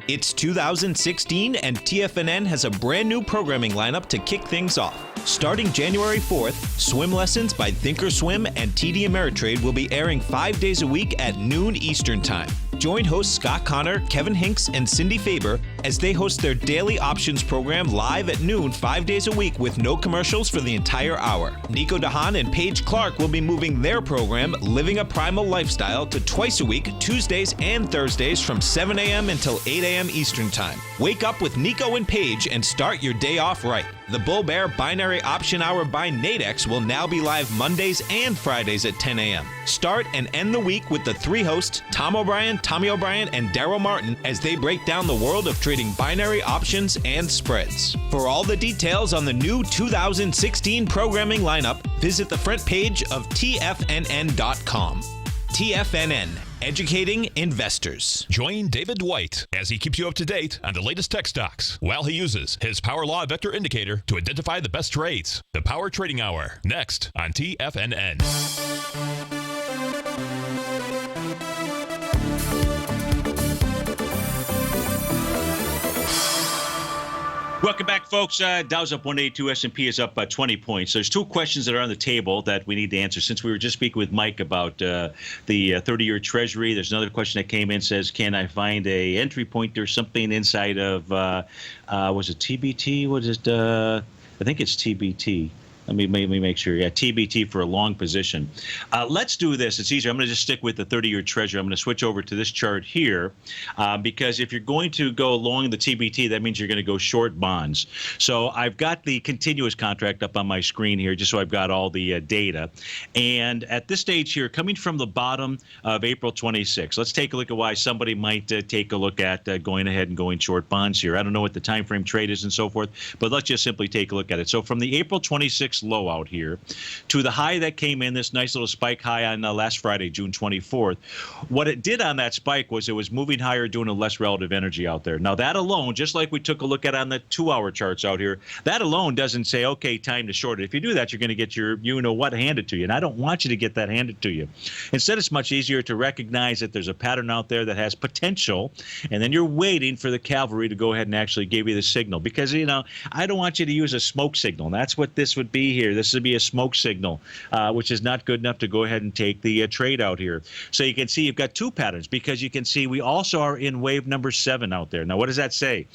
It's 2016 and TFNN has a brand new programming lineup to kick things off. Starting January 4th, Swim Lessons by Thinkorswim and TD Ameritrade will be airing 5 days a week at noon Eastern Time. Join hosts Scott Connor, Kevin Hinks, and Cindy Faber as they host their daily options program live at noon 5 days a week with no commercials for the entire hour. Nico DeHaan and Paige Clark will be moving their program, Living a Primal Lifestyle, to twice a week, Tuesdays and Thursdays from 7 a.m. until 8 a.m. Eastern Time. Wake up with Nico and Paige and start your day off right. The Bull Bear Binary Option Hour by Nadex will now be live Mondays and Fridays at 10 a.m. Start and end the week with the 3 hosts, Tom O'Brien, Tommy O'Brien, and Daryl Martin, as they break down the world of trading binary options and spreads. For all the details on the new 2016 programming lineup, visit the front page of TFNN.com. TFNN, educating investors. Join David White as he keeps you up to date on the latest tech stocks while he uses his Power Law Vector Indicator to identify the best trades. The Power Trading Hour, next on TFNN. Welcome back, folks. Dow's up 182, S&P is up 20 points. There's two questions that are on the table that we need to answer. Since we were just speaking with Mike about the 30-year Treasury, there's another question that came in, says, can I find a entry point or something inside of, was it TBT? What is it? I think it's TBT. Let me make sure. Yeah, TBT for a long position. Let's do this. It's easier. I'm going to just stick with the 30-year Treasury. I'm going to switch over to this chart here because if you're going to go long the TBT, that means you're going to go short bonds. So I've got the continuous contract up on my screen here just so I've got all the data. And at this stage here, coming from the bottom of April 26, let's take a look at why somebody might take a look at going ahead and going short bonds here. I don't know what the time frame trade is and so forth, but let's just simply take a look at it. So from the April 26 low out here to the high that came in, this nice little spike high on last Friday, June 24th. What it did on that spike was it was moving higher, doing a less relative energy out there. Now that alone, just like we took a look at on the 2-hour charts out here, that alone doesn't say, okay, time to short it. If you do that, you're going to get your you-know-what handed to you, and I don't want you to get that handed to you. Instead, it's much easier to recognize that there's a pattern out there that has potential, and then you're waiting for the cavalry to go ahead and actually give you the signal because, I don't want you to use a smoke signal, and that's what this would be here. This would be a smoke signal, which is not good enough to go ahead and take the trade out here. So you can see you've got two patterns because you can see we also are in wave number 7 out there. Now, what does that say?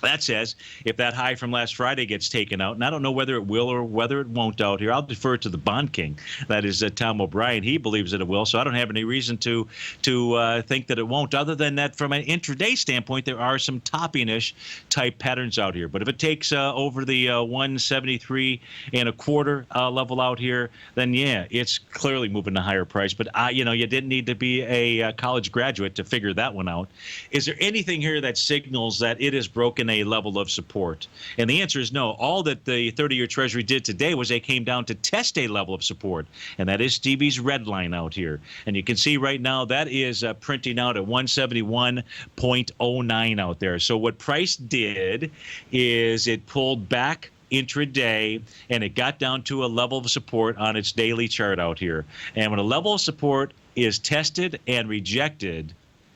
That says if that high from last Friday gets taken out, and I don't know whether it will or whether it won't out here. I'll defer to the bond king. That is Tom O'Brien. He believes that it will, so I don't have any reason to think that it won't, other than that from an intraday standpoint, there are some topping-ish type patterns out here. But if it takes over the 173 and a quarter level out here, then, yeah, it's clearly moving to higher price. But, you didn't need to be a college graduate to figure that one out. Is there anything here that signals that it is broken a level of support? And the answer is no. All that the 30-year Treasury did today was they came down to test a level of support, and that is Stevie's red line out here. And you can see right now that is printing out at 171.09 out there. So what price did is it pulled back intraday, and it got down to a level of support on its daily chart out here. And when a level of support is tested and rejected,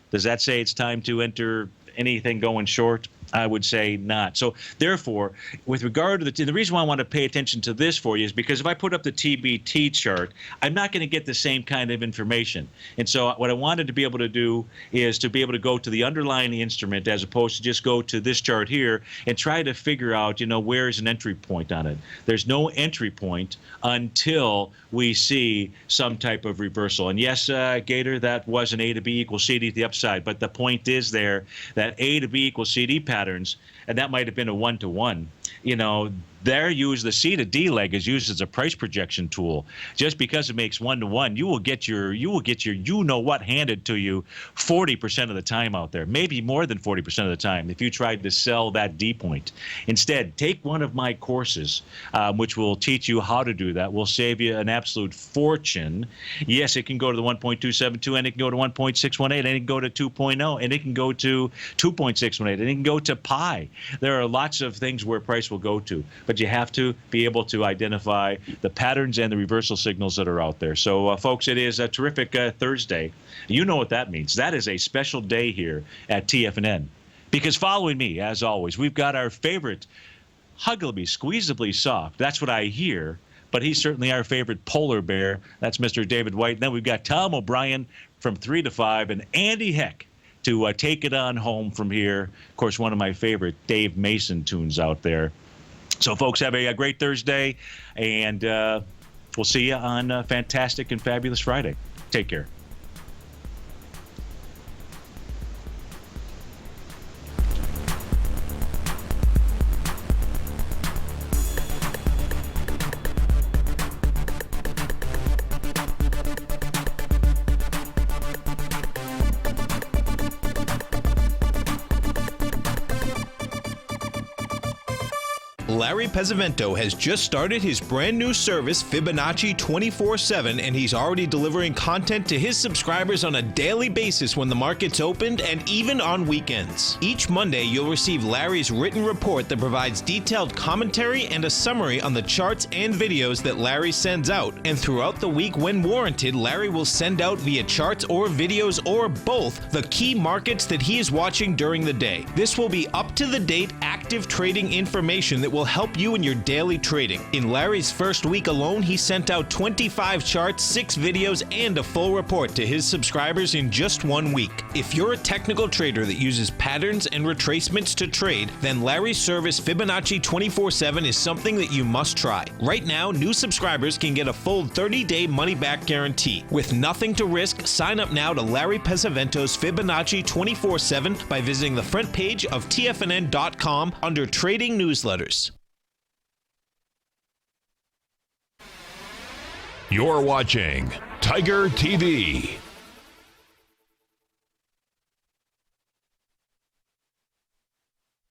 does that say it's time to enter anything going short? I would say not. So therefore, with regard to the reason why I want to pay attention to this for you is because if I put up the TBT chart, I'm not going to get the same kind of information. And so what I wanted to be able to do is to be able to go to the underlying instrument as opposed to just go to this chart here and try to figure out, where is an entry point on it. There's no entry point until we see some type of reversal. And yes, Gator, that was an A to B equals CD to the upside. But the point is there that A to B equals CD patterns, and that might have been a 1-to-1. They're used, the C to D leg is used as a price projection tool. Just because it makes 1-to-1, you will get your you-know-what handed to you 40% of the time out there, maybe more than 40% of the time if you tried to sell that D point. Instead, take one of my courses, which will teach you how to do that. Will save you an absolute fortune. Yes, it can go to the 1.272, and it can go to 1.618, and it can go to 2.0, and it can go to 2.618, and it can go to pi. There are lots of things where price will go to. But you have to be able to identify the patterns and the reversal signals that are out there. So, folks, it is a terrific Thursday. You know what that means. That is a special day here at TFNN. Because following me, as always, we've got our favorite huggably, squeezably soft. That's what I hear. But he's certainly our favorite polar bear. That's Mr. David White. And then we've got Tom O'Brien from 3 to 5 and Andy Heck to take it on home from here. Of course, one of my favorite Dave Mason tunes out there. So, folks, have a great Thursday, and we'll see you on Fantastic and Fabulous Friday. Take care. Larry Pesavento has just started his brand new service, Fibonacci 24/7, and he's already delivering content to his subscribers on a daily basis when the market's opened and even on weekends. Each Monday, you'll receive Larry's written report that provides detailed commentary and a summary on the charts and videos that Larry sends out. And throughout the week, when warranted, Larry will send out via charts or videos or both the key markets that he is watching during the day. This will be up up-to-the-date active trading information that will help you in your daily trading. In Larry's first week alone, he sent out 25 charts, 6 videos, and a full report to his subscribers in just 1 week. If you're a technical trader that uses patterns and retracements to trade, then Larry's service Fibonacci 24/7 is something that you must try. Right now, new subscribers can get a full 30-day money-back guarantee. With nothing to risk, sign up now to Larry Pesavento's Fibonacci 24/7 by visiting the front page of TFNN.com under Trading Newsletters. You're watching Tiger TV.